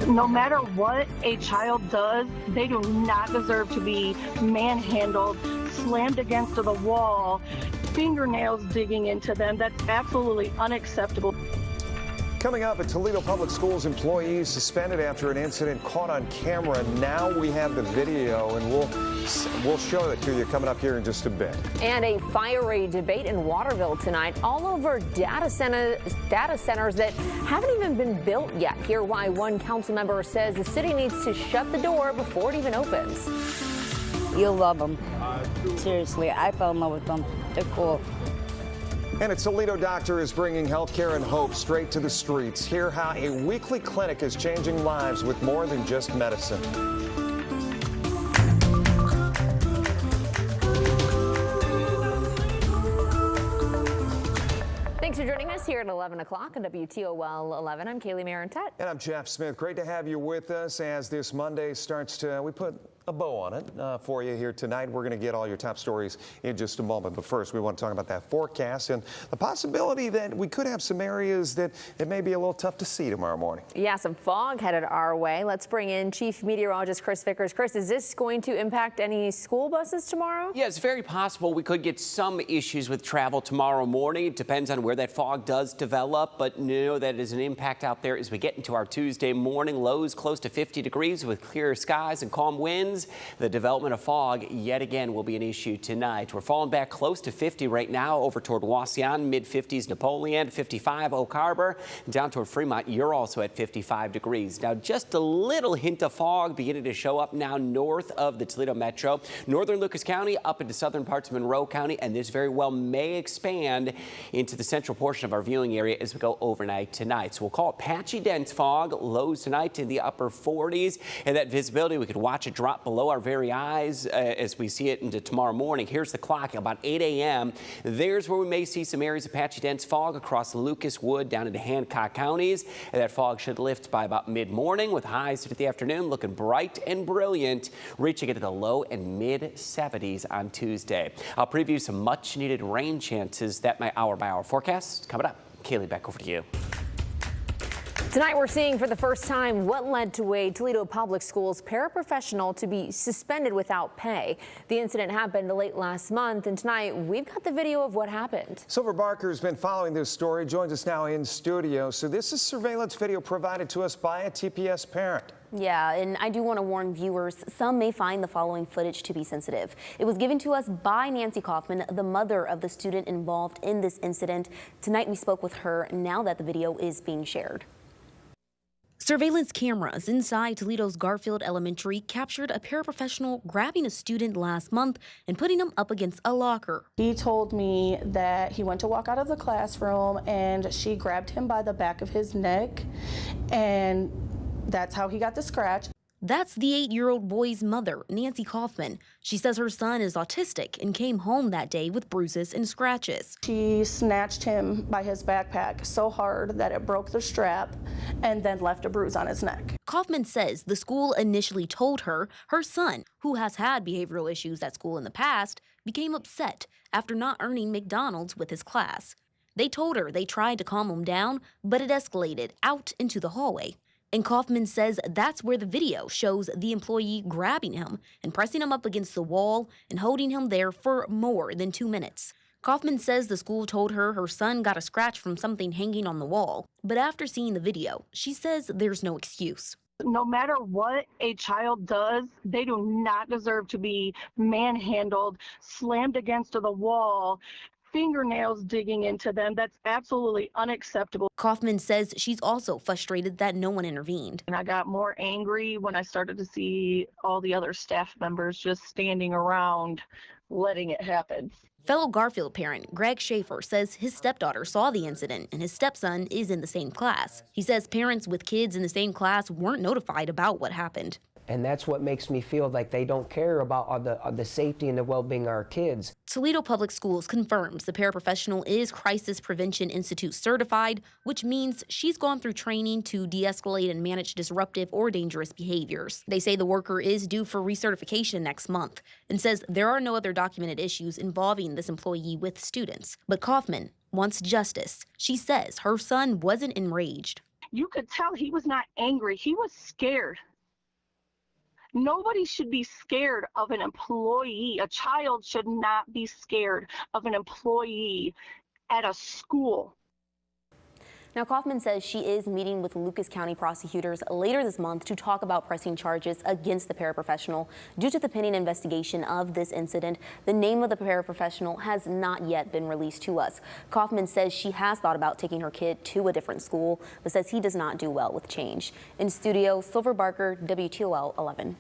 No matter what a child does, they do not deserve to be manhandled, slammed against the wall, fingernails digging into them. That's absolutely unacceptable. Coming up, a Toledo Public Schools employee suspended after an incident caught on camera. Now we have the video, and we'll show it to you coming up here in just a bit. And a fiery debate in Waterville tonight, all over data centers that haven't even been built yet. Hear why one council member says the city needs to shut the door before it even opens. You'll love them. Seriously, I fell in love with them. They're cool. And a Toledo doctor is bringing healthcare and hope straight to the streets. Hear how a weekly clinic is changing lives with more than just medicine. Thanks for joining us here at 11 o'clock on WTOL 11. I'm Kaylee Marentet. And I'm Jeff Smith. Great to have you with us as this Monday starts to, we put a bow on it for you here tonight. We're going to get all your top stories in just a moment. But first, we want to talk about that forecast and the possibility that we could have some areas that it may be a little tough to see tomorrow morning. Yeah, some fog headed our way. Let's bring in Chief Meteorologist Chris Vickers. Chris, is this going to impact any school buses tomorrow? Yeah, it's very possible we could get some issues with travel tomorrow morning. It depends on where that fog does develop, but know that it is an impact out there as we get into our Tuesday morning. Lows close to 50 degrees with clear skies and calm winds. The development of fog yet again will be an issue tonight. We're falling back close to 50 right now over toward Wauseon, mid-50s Napoleon, 55 Oak Harbor, down toward Fremont. You're also at 55 degrees. Now just a little hint of fog beginning to show up now north of the Toledo Metro, northern Lucas County up into southern parts of Monroe County, and this very well may expand into the central portion of our viewing area as we go overnight tonight. So we'll call it patchy dense fog, lows tonight in the upper 40s, and that visibility we could watch it drop below our very eyes as we see it into tomorrow morning. Here's the clock about 8 a.m. There's where we may see some areas of patchy dense fog across Lucas, Wood, down into Hancock counties. And that fog should lift by about mid-morning with highs into the afternoon looking bright and brilliant, reaching into the low and mid-70s on Tuesday. I'll preview some much-needed rain chances. That my hour-by-hour forecast coming up. Kaylee, back over to you. Tonight we're seeing for the first time what led to a Toledo Public Schools paraprofessional to be suspended without pay. The incident happened late last month, and tonight we've got the video of what happened. Silver Barker has been following this story, joins us now in studio. So this is surveillance video provided to us by a TPS parent. Yeah, and I do want to warn viewers, some may find the following footage to be sensitive. It was given to us by Nancy Kaufman, the mother of the student involved in this incident. Tonight we spoke with her now that the video is being shared. Surveillance cameras inside Toledo's Garfield Elementary captured a paraprofessional grabbing a student last month and putting him up against a locker. He told me that he went to walk out of the classroom and she grabbed him by the back of his neck, and that's how he got the scratch. That's the 8-year-old boy's mother, Nancy Kaufman. She says her son is autistic and came home that day with bruises and scratches. She snatched him by his backpack so hard that it broke the strap and then left a bruise on his neck. Kaufman says the school initially told her son, who has had behavioral issues at school in the past, became upset after not earning McDonald's with his class. They told her they tried to calm him down, but it escalated out into the hallway. And Kaufman says that's where the video shows the employee grabbing him and pressing him up against the wall and holding him there for more than 2 minutes. Kaufman says the school told her son got a scratch from something hanging on the wall. But after seeing the video, she says there's no excuse. No matter what a child does, they do not deserve to be manhandled, slammed against the wall, fingernails digging into them. That's absolutely unacceptable. Kaufman says she's also frustrated that no one intervened. And I got more angry when I started to see all the other staff members just standing around letting it happen. Fellow Garfield parent Greg Schaefer says his stepdaughter saw the incident and his stepson is in the same class. He says parents with kids in the same class weren't notified about what happened. And that's what makes me feel like they don't care about the safety and the well-being of our kids. Toledo Public Schools confirms the paraprofessional is Crisis Prevention Institute certified, which means she's gone through training to de-escalate and manage disruptive or dangerous behaviors. They say the worker is due for recertification next month and says there are no other documented issues involving this employee with students. But Kaufman wants justice. She says her son wasn't enraged. You could tell he was not angry. He was scared. Nobody should be scared of an employee. A child should not be scared of an employee at a school. Now, Kaufman says she is meeting with Lucas County prosecutors later this month to talk about pressing charges against the paraprofessional. Due to the pending investigation of this incident, the name of the paraprofessional has not yet been released to us. Kaufman says she has thought about taking her kid to a different school, but says he does not do well with change. In studio, Silver Barker, WTOL 11.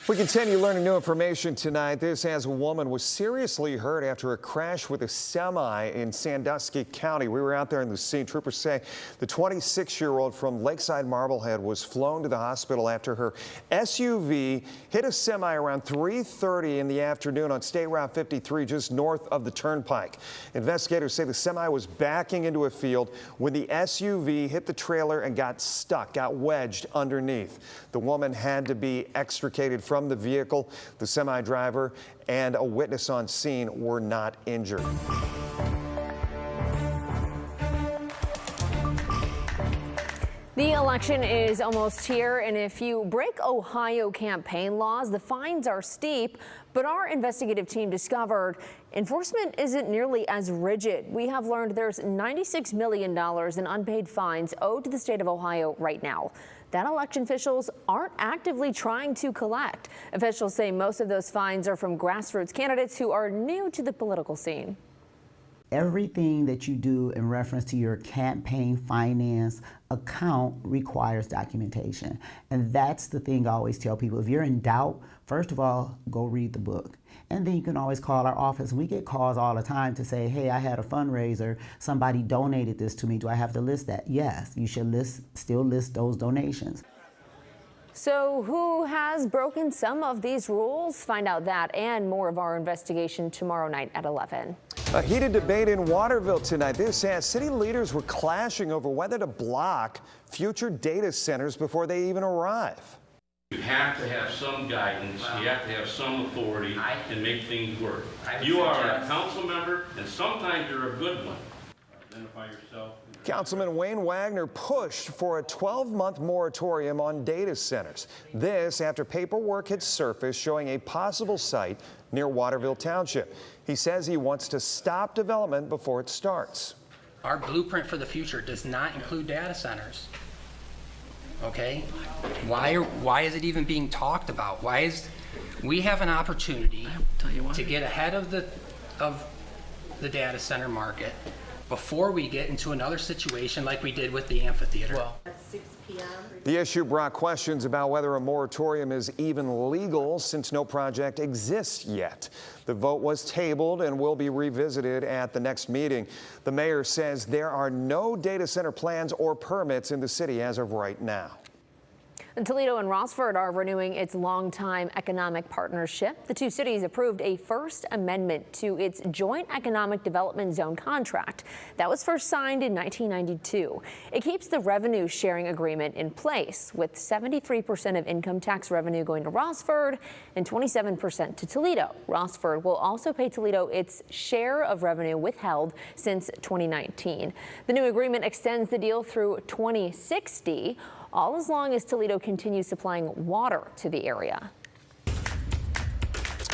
We continue learning new information tonight. This as a woman was seriously hurt after a crash with a semi in Sandusky County. We were out there in the scene. Troopers say the 26-year-old from Lakeside Marblehead was flown to the hospital after her SUV hit a semi around 3:30 in the afternoon on State Route 53 just north of the turnpike. Investigators say the semi was backing into a field when the SUV hit the trailer and got stuck, got wedged underneath. The woman had to be extricated from the vehicle. The semi driver and a witness on scene were not injured. The election is almost here, and if you break Ohio campaign laws, the fines are steep. But our investigative team discovered enforcement isn't nearly as rigid. We have learned there's $96 million in unpaid fines owed to the state of Ohio right now that election officials aren't actively trying to collect. Officials say most of those fines are from grassroots candidates who are new to the political scene. Everything that you do in reference to your campaign finance account requires documentation. And that's the thing I always tell people. If you're in doubt, first of all, go read the book. And then you can always call our office. We get calls all the time to say, hey, I had a fundraiser. Somebody donated this to me. Do I have to list that? Yes, you should still list those donations. So who has broken some of these rules? Find out that and more of our investigation tomorrow night at 11. A heated debate in Waterville tonight. This as city leaders were clashing over whether to block future data centers before they even arrive. You have to have some guidance, you have to have some authority and make things work. You are a council member, and sometimes you're a good one. Identify yourself. Councilman Wayne Wagner pushed for a 12-month moratorium on data centers. This after paperwork had surfaced showing a possible site near Waterville Township. He says he wants to stop development before it starts. Our blueprint for the future does not include data centers. Okay? Why is it even being talked about? We have an opportunity to get ahead of the data center market before we get into another situation like we did with the amphitheater. At 6 p.m. The issue brought questions about whether a moratorium is even legal since no project exists yet. The vote was tabled and will be revisited at the next meeting. The mayor says there are no data center plans or permits in the city as of right now. And Toledo and Rossford are renewing its longtime economic partnership. The two cities approved a first amendment to its joint economic development zone contract that was first signed in 1992. It keeps the revenue sharing agreement in place, with 73% of income tax revenue going to Rossford and 27% to Toledo. Rossford will also pay Toledo its share of revenue withheld since 2019. The new agreement extends the deal through 2060. All as long as Toledo continues supplying water to the area.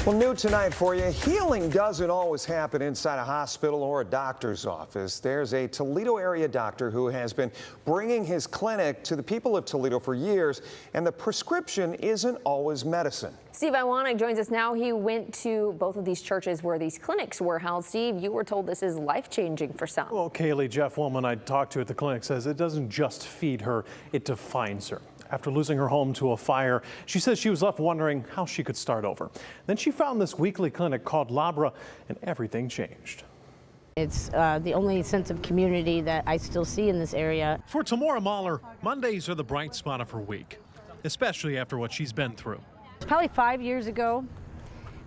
Well, new tonight for you, healing doesn't always happen inside a hospital or a doctor's office. There's a Toledo area doctor who has been bringing his clinic to the people of Toledo for years, and the prescription isn't always medicine. Steve Iwanek joins us now. He went to both of these churches where these clinics were held. Steve, you were told this is life-changing for some. Well, Kaylee, Jeff Woolman I talked to at the clinic says it doesn't just feed her, it defines her. After losing her home to a fire, she says she was left wondering how she could start over. Then she found this weekly clinic called Labra, and everything changed. It's the only sense of community that I still see in this area. For Tamora Mahler, Mondays are the bright spot of her week, especially after what she's been through. It's probably 5 years ago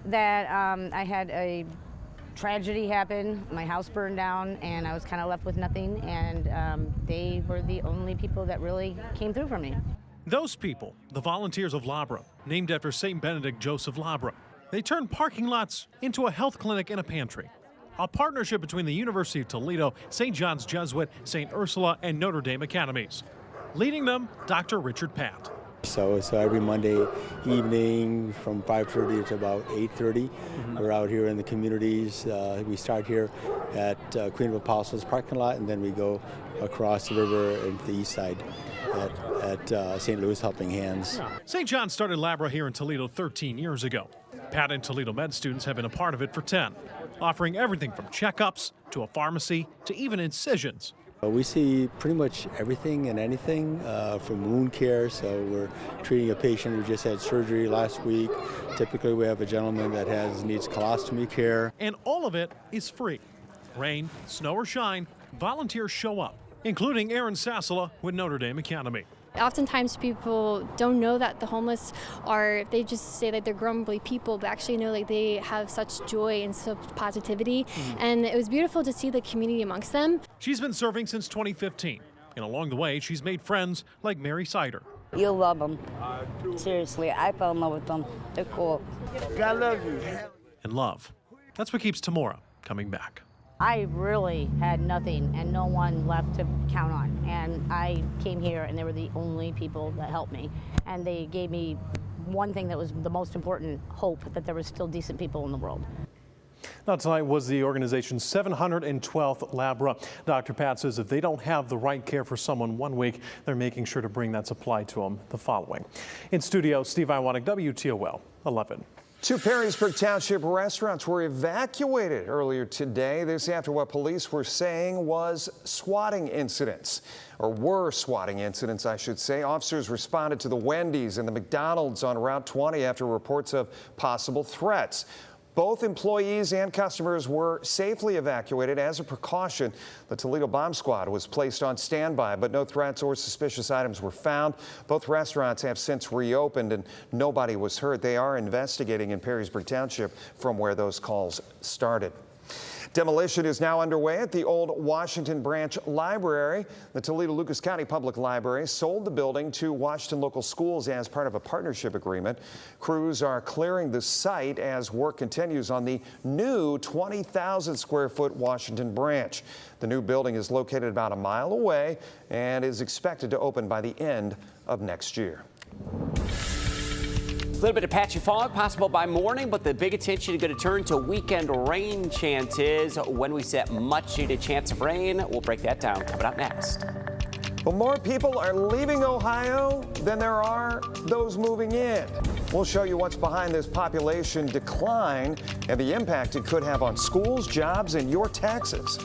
that I had a tragedy happen. My house burned down and I was kind of left with nothing, and they were the only people that really came through for me. Those people, the volunteers of Labra, named after St. Benedict Joseph Labra. They turned parking lots into a health clinic and a pantry. A partnership between the University of Toledo, St. John's Jesuit, St. Ursula, and Notre Dame Academies. Leading them, Dr. Richard Pat. So every Monday evening from 5:30 to about 8:30, we're out here in the communities. We start here at Queen of Apostles parking lot, and then we go across the river into the east side at St. Louis Helping Hands. St. John started Labra here in Toledo 13 years ago. Pat and Toledo Med students have been a part of it for 10, offering everything from checkups to a pharmacy to even incisions. We see pretty much everything and anything from wound care. So we're treating a patient who just had surgery last week. Typically we have a gentleman that needs colostomy care. And all of it is free. Rain, snow or shine, volunteers show up, including Aaron Sassola with Notre Dame Academy. Oftentimes people don't know that the homeless they just say that they're grumbly people, but actually know like they have such joy and such positivity. And it was beautiful to see the community amongst them. She's been serving since 2015. And along the way, she's made friends like Mary Sider. You'll love them. Seriously, I fell in love with them. They're cool. God love you. And love. That's what keeps Tamora coming back. I really had nothing and no one left to count on. And I came here and they were the only people that helped me. And they gave me one thing that was the most important, hope that there was still decent people in the world. Now tonight was the organization's 712th Labra. Dr. Pat says if they don't have the right care for someone one week, they're making sure to bring that supply to them the following. In studio, Steve Iwanek, WTOL 11. 2 Perrysburg Township restaurants were evacuated earlier today. This after what police were saying was swatting incidents, or were swatting incidents, I should say. Officers responded to the Wendy's and the McDonald's on Route 20 after reports of possible threats. Both employees and customers were safely evacuated as a precaution. The Toledo Bomb Squad was placed on standby, but no threats or suspicious items were found. Both restaurants have since reopened and nobody was hurt. They are investigating in Perrysburg Township from where those calls started. Demolition is now underway at the old Washington Branch Library. The Toledo Lucas County Public Library sold the building to Washington Local Schools as part of a partnership agreement. Crews are clearing the site as work continues on the new 20,000 square foot Washington Branch. The new building is located about a mile away and is expected to open by the end of next year. A little bit of patchy fog possible by morning, but the big attention is going to turn to weekend rain chances when we set much needed chance of rain. We'll break that down coming up next. Well, more people are leaving Ohio than there are those moving in. We'll show you what's behind this population decline and the impact it could have on schools, jobs, and your taxes.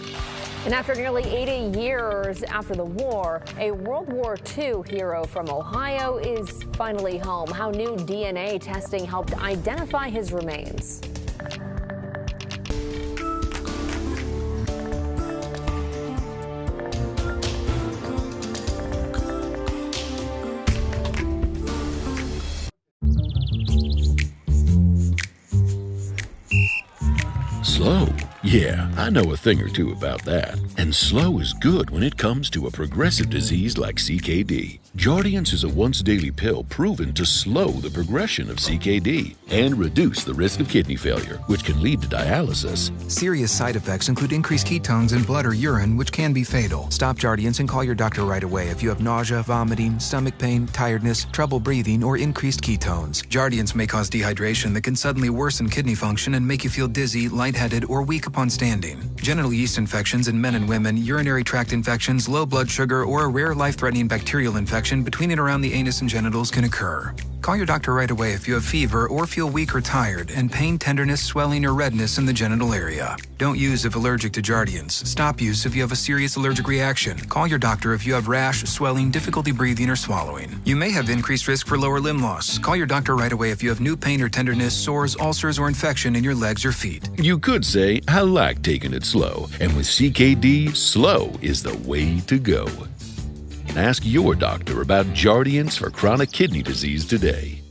And after nearly 80 years after the war, a World War II hero from Ohio is finally home. How new DNA testing helped identify his remains. Slow? Yeah, I know a thing or two about that. And slow is good when it comes to a progressive disease like CKD. Jardiance is a once-daily pill proven to slow the progression of CKD and reduce the risk of kidney failure, which can lead to dialysis. Serious side effects include increased ketones in blood or urine, which can be fatal. Stop Jardiance and call your doctor right away if you have nausea, vomiting, stomach pain, tiredness, trouble breathing, or increased ketones. Jardiance may cause dehydration that can suddenly worsen kidney function and make you feel dizzy, lightheaded, or weak upon standing. Genital yeast infections in men and women, urinary tract infections, low blood sugar, or a rare life-threatening bacterial infection between and around the anus and genitals can occur. Call your doctor right away if you have fever or feel weak or tired and pain, tenderness, swelling, or redness in the genital area. Don't use if allergic to Jardiance. Stop use if you have a serious allergic reaction. Call your doctor if you have rash, swelling, difficulty breathing, or swallowing. You may have increased risk for lower limb loss. Call your doctor right away if you have new pain or tenderness, sores, ulcers, or infection in your legs or feet. You could say, I like taking it slow. And with CKD, slow is the way to go. Ask your doctor about Jardiance for chronic kidney disease today.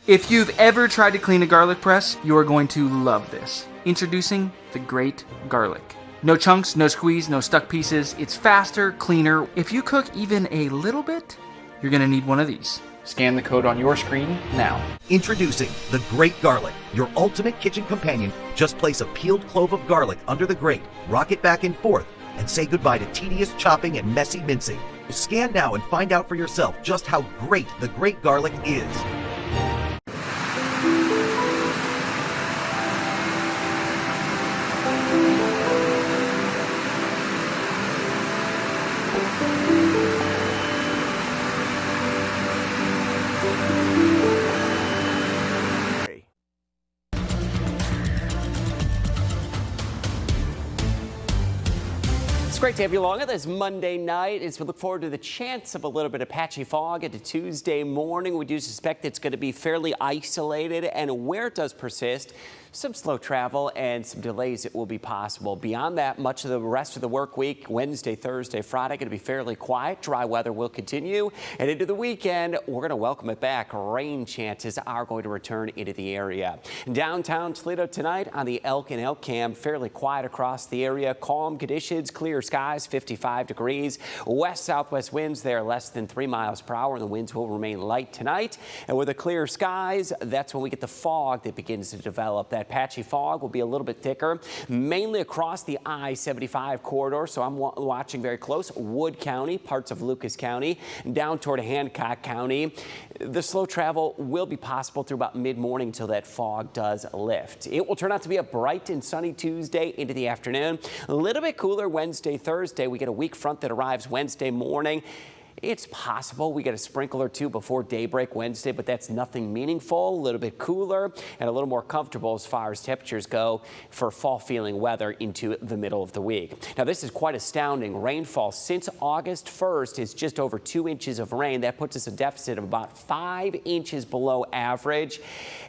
If you've ever tried to clean a garlic press, you are going to love this. Introducing the Great Garlic. No chunks, no squeeze, no stuck pieces. It's faster, cleaner. If you cook even a little bit, you're going to need one of these. Scan the code on your screen now. Introducing the Great Garlic, your ultimate kitchen companion. Just place a peeled clove of garlic under the grate, rock it back and forth, and say goodbye to tedious chopping and messy mincing. Scan now and find out for yourself just how great the Great Garlic is. It's great to have you along on this Monday night as we look forward to the chance of a little bit of patchy fog into Tuesday morning. We do suspect it's going to be fairly isolated, and where it does persist, some slow travel and some delays it will be possible. Beyond that, much of the rest of the work week, Wednesday, Thursday, Friday, going to be fairly quiet. Dry weather will continue, and into the weekend, we're going to welcome it back. Rain chances are going to return into the area. Downtown Toledo tonight on the Elk and Elk Cam, fairly quiet across the area. Calm conditions, clear skies, 55 degrees. West-southwest winds there less than 3 miles per hour, and the winds will remain light tonight. And with the clear skies, that's when we get the fog that begins to develop. That patchy fog will be a little bit thicker, mainly across the I-75 corridor, so I'm watching very close. Wood County, parts of Lucas County, down toward Hancock County. The slow travel will be possible through about mid-morning until that fog does lift. It will turn out to be a bright and sunny Tuesday into the afternoon. A little bit cooler Wednesday, Thursday. We get a weak front that arrives Wednesday morning. It's possible we get a sprinkle or two before daybreak Wednesday, but that's nothing meaningful. A little bit cooler and a little more comfortable as far as temperatures go for fall feeling weather into the middle of the week. Now, this is quite astounding. Rainfall since August 1st is just over 2 inches of rain. That puts us a deficit of about 5 inches below average.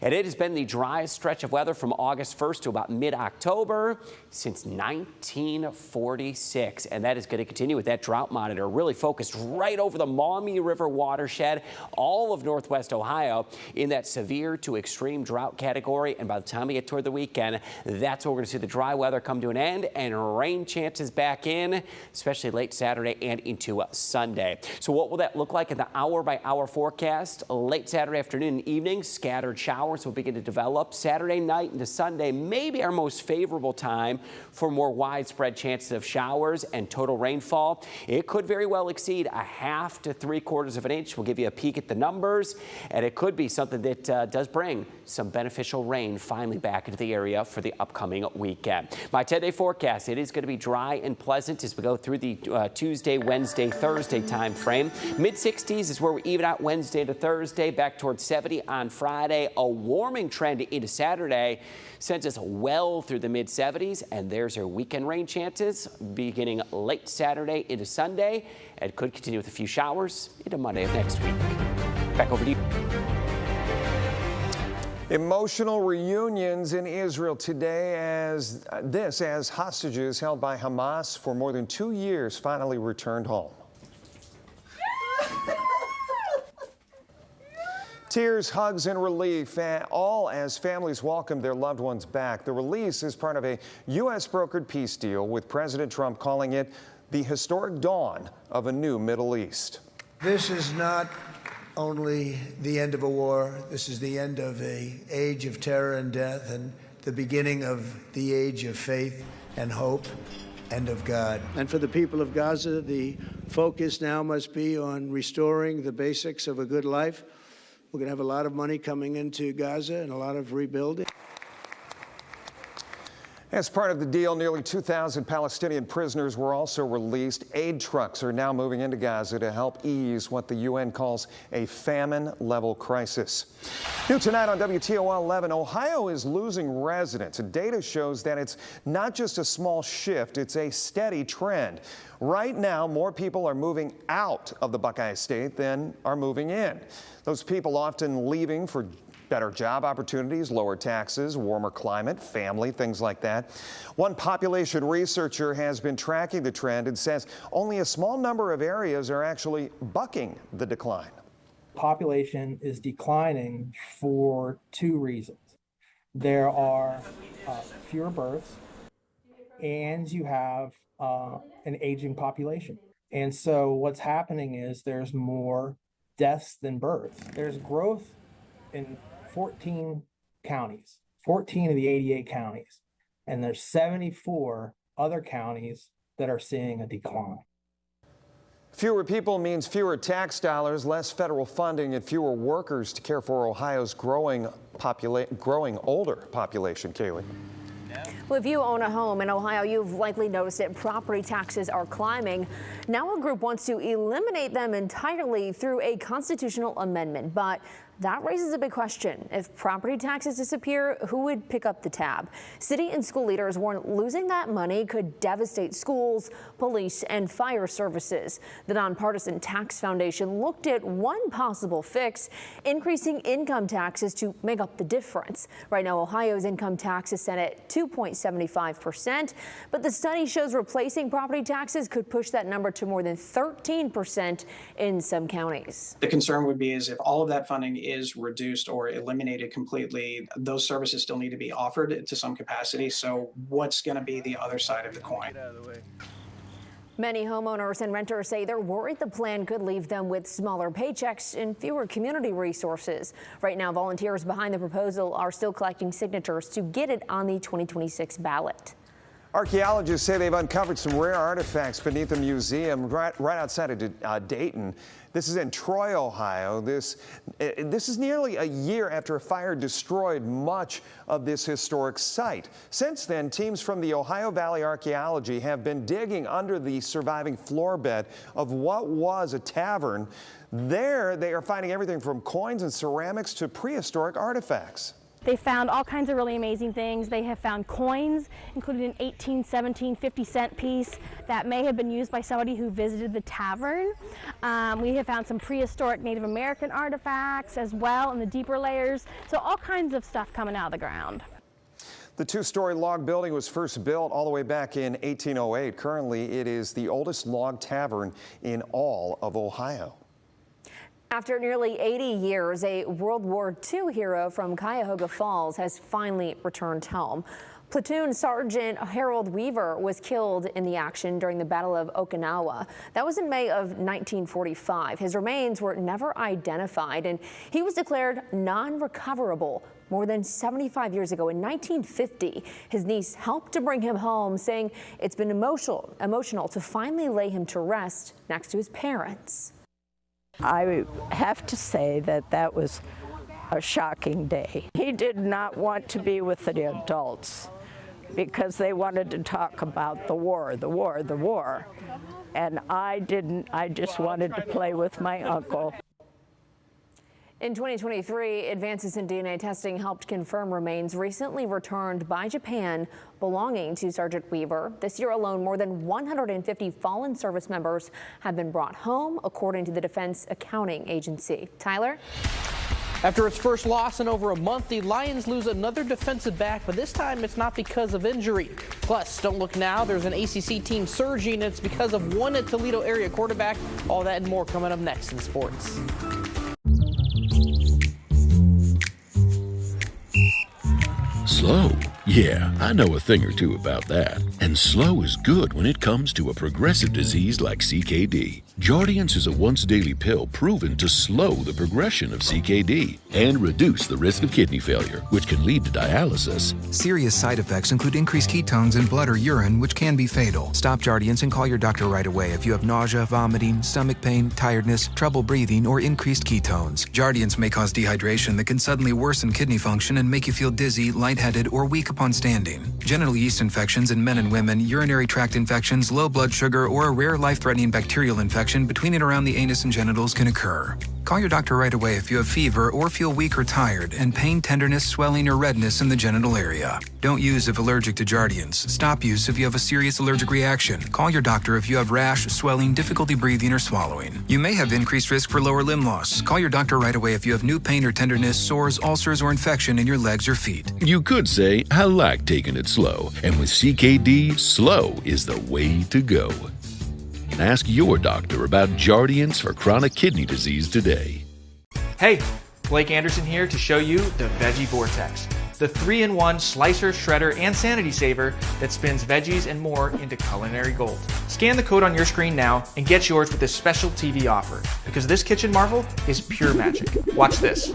And it has been the driest stretch of weather from August 1st to about mid-October since 1946. And that is going to continue with that drought monitor really focused right over the Maumee River watershed, all of northwest Ohio in that severe to extreme drought category. And by the time we get toward the weekend, that's where we're going to see the dry weather come to an end and rain chances back in, especially late Saturday and into Sunday. So what will that look like in the hour-by-hour forecast? Late Saturday afternoon and evening, scattered showers will begin to develop. Saturday night into Sunday, maybe our most favorable time for more widespread chances of showers and total rainfall. It could very well exceed a half to 3/4 of an inch. We'll give you a peek at the numbers, and it could be something that does bring some beneficial rain finally back into the area for the upcoming weekend. My 10-day forecast, it is going to be dry and pleasant as we go through the Tuesday, Wednesday, Thursday time frame. Mid-60s is where we even out Wednesday to Thursday, back towards 70 on Friday. A warming trend into Saturday sends us well through the mid-70s, and there's our weekend rain chances beginning late Saturday into Sunday. It could continue with a few showers into Monday of next week. Back over to you. Emotional reunions in Israel today as hostages held by Hamas for more than 2 years finally returned home. Tears, hugs, and relief, all as families welcome their loved ones back. The release is part of a U.S.-brokered peace deal, with President Trump calling it the historic dawn of a new Middle East. This is not only the end of a war. This is the end of an age of terror and death, and the beginning of the age of faith and hope and of God. And for the people of Gaza, the focus now must be on restoring the basics of a good life. We're going to have a lot of money coming into Gaza and a lot of rebuilding. As part of the deal, nearly 2,000 Palestinian prisoners were also released. Aid trucks are now moving into Gaza to help ease what the UN calls a famine-level crisis. New tonight on WTOL 11, Ohio is losing residents. Data shows that it's not just a small shift, it's a steady trend. Right now, more people are moving out of the Buckeye State than are moving in. Those people often leaving for better job opportunities, lower taxes, warmer climate, family, things like that. One population researcher has been tracking the trend and says only a small number of areas are actually bucking the decline. Population is declining for two reasons. There are fewer births, and you have an aging population. And so what's happening is there's more deaths than births. There's growth in 14 counties, 14 of the 88 counties, and there's 74 other counties that are seeing a decline. Fewer people means fewer tax dollars, less federal funding, and fewer workers to care for Ohio's growing older population. Kaylee. Well, if you own a home in Ohio, you've likely noticed that property taxes are climbing. Now a group wants to eliminate them entirely through a constitutional amendment, but that raises a big question. If property taxes disappear, who would pick up the tab? City and school leaders warn losing that money could devastate schools, police, and fire services. The nonpartisan Tax Foundation looked at one possible fix, increasing income taxes to make up the difference. Right now, Ohio's income tax is set at 2.75%, but the study shows replacing property taxes could push that number to more than 13% in some counties. The concern would be is if all of that funding is reduced or eliminated completely, those services still need to be offered to some capacity. So what's going to be the other side of the coin? Many homeowners and renters say they're worried the plan could leave them with smaller paychecks and fewer community resources. Right now, volunteers behind the proposal are still collecting signatures to get it on the 2026 ballot. Archaeologists say they've uncovered some rare artifacts beneath a museum right outside of Dayton. This is in Troy, Ohio. This is nearly a year after a fire destroyed much of this historic site. Since then, teams from the Ohio Valley Archaeology have been digging under the surviving floor bed of what was a tavern. There, they are finding everything from coins and ceramics to prehistoric artifacts. They found all kinds of really amazing things. They have found coins, including an 18, 17, 50-cent piece that may have been used by somebody who visited the tavern. We have found some prehistoric Native American artifacts as well in the deeper layers. So all kinds of stuff coming out of the ground. The two-story log building was first built all the way back in 1808. Currently, it is the oldest log tavern in all of Ohio. After nearly 80 years, a World War II hero from Cuyahoga Falls has finally returned home. Platoon Sergeant Harold Weaver was killed in the action during the Battle of Okinawa. That was in May of 1945. His remains were never identified, and he was declared non-recoverable more than 75 years ago in 1950. His niece helped to bring him home, saying it's been emotional to finally lay him to rest next to his parents. I have to say that that was a shocking day. He did not want to be with the adults because they wanted to talk about the war, the war, the war. And I didn't. I just wanted to play with my uncle. In 2023, advances in DNA testing helped confirm remains recently returned by Japan belonging to Sergeant Weaver. This year alone, more than 150 fallen service members have been brought home, according to the Defense Accounting Agency. Tyler? After its first loss in over a month, the Lions lose another defensive back, but this time it's not because of injury. Plus, don't look now, there's an ACC team surging, and it's because of one at Toledo area quarterback. All that and more coming up next in sports. Slow? Yeah, I know a thing or two about that. And slow is good when it comes to a progressive disease like CKD. Jardiance is a once-daily pill proven to slow the progression of CKD and reduce the risk of kidney failure, which can lead to dialysis. Serious side effects include increased ketones in blood or urine, which can be fatal. Stop Jardiance and call your doctor right away if you have nausea, vomiting, stomach pain, tiredness, trouble breathing, or increased ketones. Jardiance may cause dehydration that can suddenly worsen kidney function and make you feel dizzy, lightheaded, or weak upon standing. Genital yeast infections in men and women, urinary tract infections, low blood sugar, or a rare life-threatening bacterial infection between and around the anus and genitals can occur. Call your doctor right away if you have fever or feel weak or tired and pain, tenderness, swelling, or redness in the genital area. Don't use if allergic to Jardiance. Stop use if you have a serious allergic reaction. Call your doctor if you have rash, swelling, difficulty breathing, or swallowing. You may have increased risk for lower limb loss. Call your doctor right away if you have new pain or tenderness, sores, ulcers, or infection in your legs or feet. You could say, I like taking it slow. And with CKD, slow is the way to go. Ask your doctor about Jardiance for chronic kidney disease today. Hey, Blake Anderson here to show you the Veggie Vortex, the 3-in-1 slicer, shredder, and sanity saver that spins veggies and more into culinary gold. Scan the code on your screen now and get yours with this special TV offer, because this kitchen marvel is pure magic. Watch this.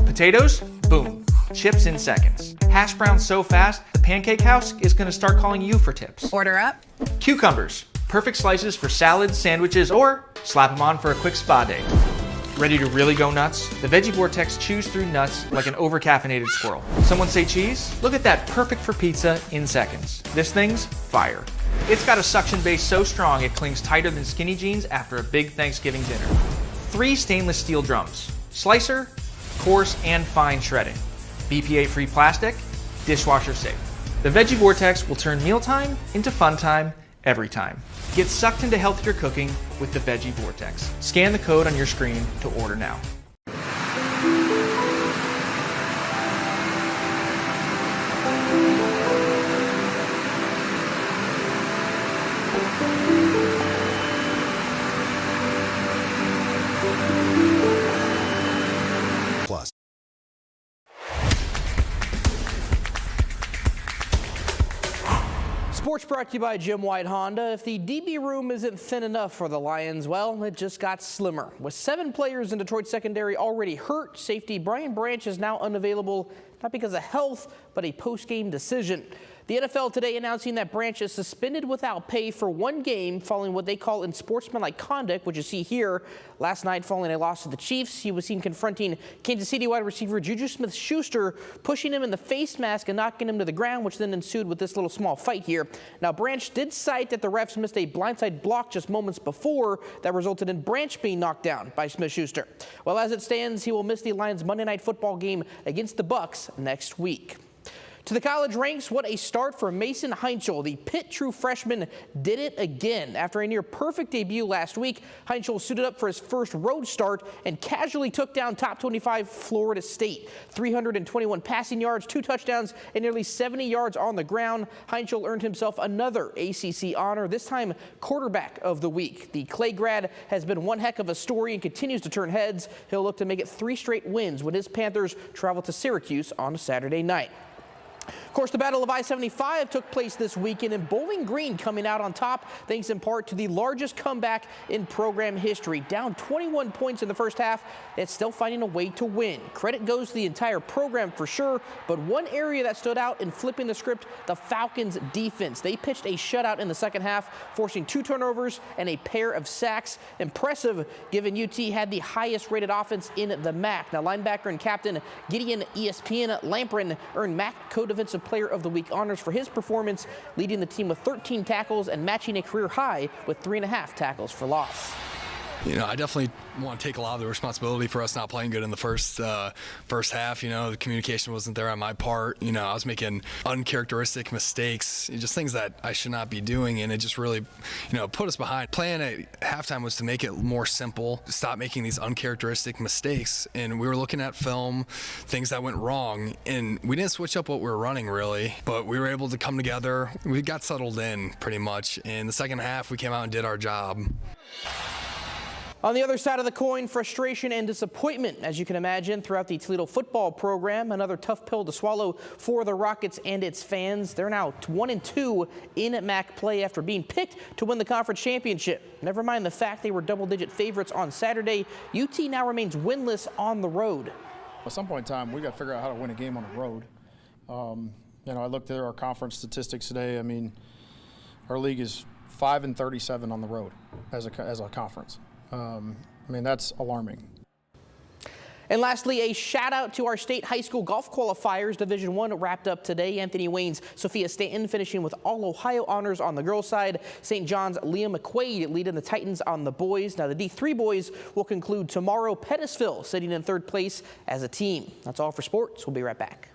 Potatoes? Boom. Chips in seconds. Hash browns so fast, the Pancake House is going to start calling you for tips. Order up. Cucumbers. Perfect slices for salads, sandwiches, or slap them on for a quick spa day. Ready to really go nuts? The Veggie Vortex chews through nuts like an over-caffeinated squirrel. Someone say cheese? Look at that, perfect for pizza in seconds. This thing's fire. It's got a suction base so strong it clings tighter than skinny jeans after a big Thanksgiving dinner. 3 stainless steel drums. Slicer, coarse and fine shredding. BPA-free plastic, dishwasher safe. The Veggie Vortex will turn mealtime into fun time every time. Get sucked into healthier cooking with the Veggie Vortex. Scan the code on your screen to order now. Plus. Sports brought to you by Jim White Honda. If the DB room isn't thin enough for the Lions, well, it just got slimmer. With 7 players in Detroit's secondary already hurt, safety Brian Branch is now unavailable, not because of health, but a post-game decision. The NFL today announcing that Branch is suspended without pay for 1 game following what they call unsportsmanlike conduct, which you see here. Last night, following a loss to the Chiefs, he was seen confronting Kansas City wide receiver Juju Smith-Schuster, pushing him in the face mask and knocking him to the ground, which then ensued with this little small fight here. Now, Branch did cite that the refs missed a blindside block just moments before that resulted in Branch being knocked down by Smith-Schuster. Well, as it stands, he will miss the Lions' Monday Night Football game against the Bucs next week. To the college ranks, what a start for Mason Heinschel. The Pitt true freshman did it again. After a near-perfect debut last week, Heinschel suited up for his first road start and casually took down top 25 Florida State. 321 passing yards, 2 touchdowns, and nearly 70 yards on the ground. Heinschel earned himself another ACC honor, this time quarterback of the week. The Clay grad has been one heck of a story and continues to turn heads. He'll look to make it 3 straight wins when his Panthers travel to Syracuse on a Saturday night. Of course, the Battle of I-75 took place this weekend, and Bowling Green coming out on top thanks in part to the largest comeback in program history. Down 21 points in the first half, it's still finding a way to win. Credit goes to the entire program for sure, but one area that stood out in flipping the script, the Falcons' defense. They pitched a shutout in the second half, forcing 2 turnovers and a pair of sacks. Impressive, given UT had the highest rated offense in the MAC. Now, linebacker and captain Gideon ESPN Lamprin earned MAC co-defensive Player of the Week honors for his performance, leading the team with 13 tackles and matching a career high with 3.5 tackles for loss. You know, I definitely want to take a lot of the responsibility for us not playing good in the first half. You know, the communication wasn't there on my part. You know, I was making uncharacteristic mistakes, just things that I should not be doing, and it just really, you know, put us behind. Plan at halftime was to make it more simple, stop making these uncharacteristic mistakes, and we were looking at film, things that went wrong, and we didn't switch up what we were running really, but we were able to come together. We got settled in pretty much. In the second half, we came out and did our job. On the other side of the coin, frustration and disappointment, as you can imagine, throughout the Toledo football program. Another tough pill to swallow for the Rockets and its fans. They're now 1-2 in MAC play after being picked to win the conference championship. Never mind the fact they were double-digit favorites on Saturday, UT now remains winless on the road. At some point in time, we got to figure out how to win a game on the road. You know, I looked at our conference statistics today. I mean, our league is 5-37 on the road as a conference. I mean, that's alarming. And lastly, a shout out to our state high school golf qualifiers. Division I wrapped up today. Anthony Wayne's Sophia Stanton finishing with all Ohio honors on the girls' side. St. John's Liam McQuaid leading the Titans on the boys. Now the D3 boys will conclude tomorrow. Pettisville sitting in 3rd place as a team. That's all for sports. We'll be right back.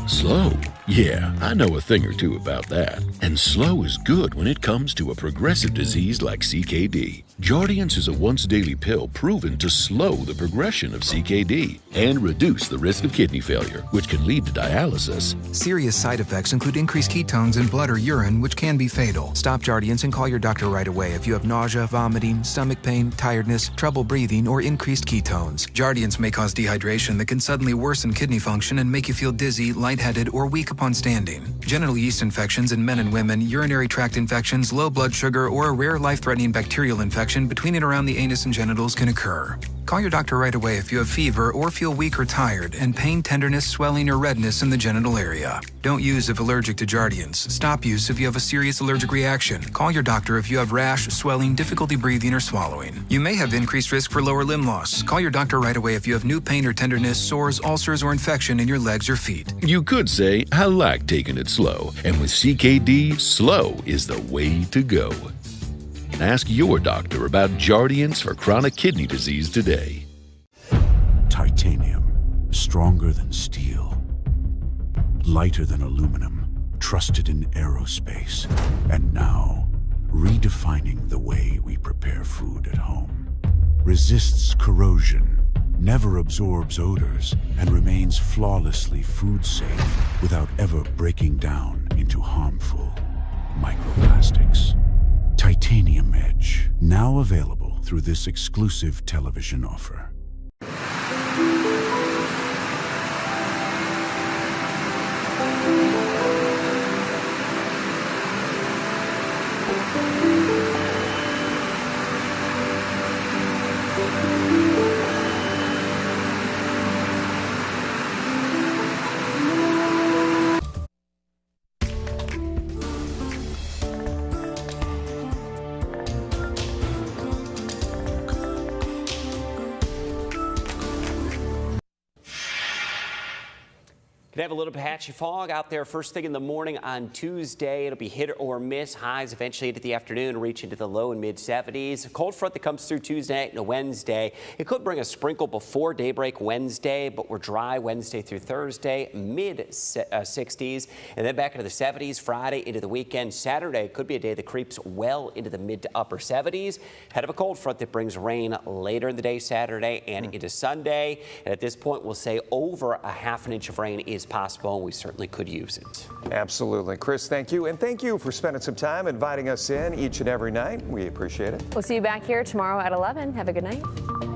Slow? Yeah, I know a thing or two about that. And slow is good when it comes to a progressive disease like CKD. Jardiance is a once-daily pill proven to slow the progression of CKD and reduce the risk of kidney failure, which can lead to dialysis. Serious side effects include increased ketones in blood or urine, which can be fatal. Stop Jardiance and call your doctor right away if you have nausea, vomiting, stomach pain, tiredness, trouble breathing, or increased ketones. Jardiance may cause dehydration that can suddenly worsen kidney function and make you feel dizzy, lightheaded, or weak upon standing. Genital yeast infections in men and women, urinary tract infections, low blood sugar, or a rare life-threatening bacterial infection between and around the anus and genitals can occur. Call your doctor right away if you have fever or feel weak or tired and pain, tenderness, swelling, or redness in the genital area. Don't use if allergic to Jardiance. Stop use if you have a serious allergic reaction. Call your doctor if you have rash, swelling, difficulty breathing, or swallowing. You may have increased risk for lower limb loss. Call your doctor right away if you have new pain or tenderness, sores, ulcers, or infection in your legs or feet. You could say, I like taking it slow. And with CKD, slow is the way to go. Ask your doctor about Jardiance for chronic kidney disease today. Titanium, stronger than steel, lighter than aluminum, trusted in aerospace, and now redefining the way we prepare food at home. Resists corrosion, never absorbs odors, and remains flawlessly food safe without ever breaking down into harmful microplastics. Titanium Edge, now available through this exclusive television offer. Could have a little patchy fog out there first thing in the morning on Tuesday. It'll be hit or miss. Highs eventually into the afternoon, reach into the low and mid 70s. A cold front that comes through Tuesday and Wednesday. It could bring a sprinkle before daybreak Wednesday, but we're dry Wednesday through Thursday, mid 60s, and then back into the 70s Friday into the weekend. Saturday could be a day that creeps well into the mid to upper 70s. Head of a cold front that brings rain later in the day Saturday and into Sunday. And at this point, we'll say over a half an inch of rain is possible, and we certainly could use it. Absolutely. Chris, thank you. And thank you for spending some time inviting us in each and every night. We appreciate it. We'll see you back here tomorrow at 11. Have a good night.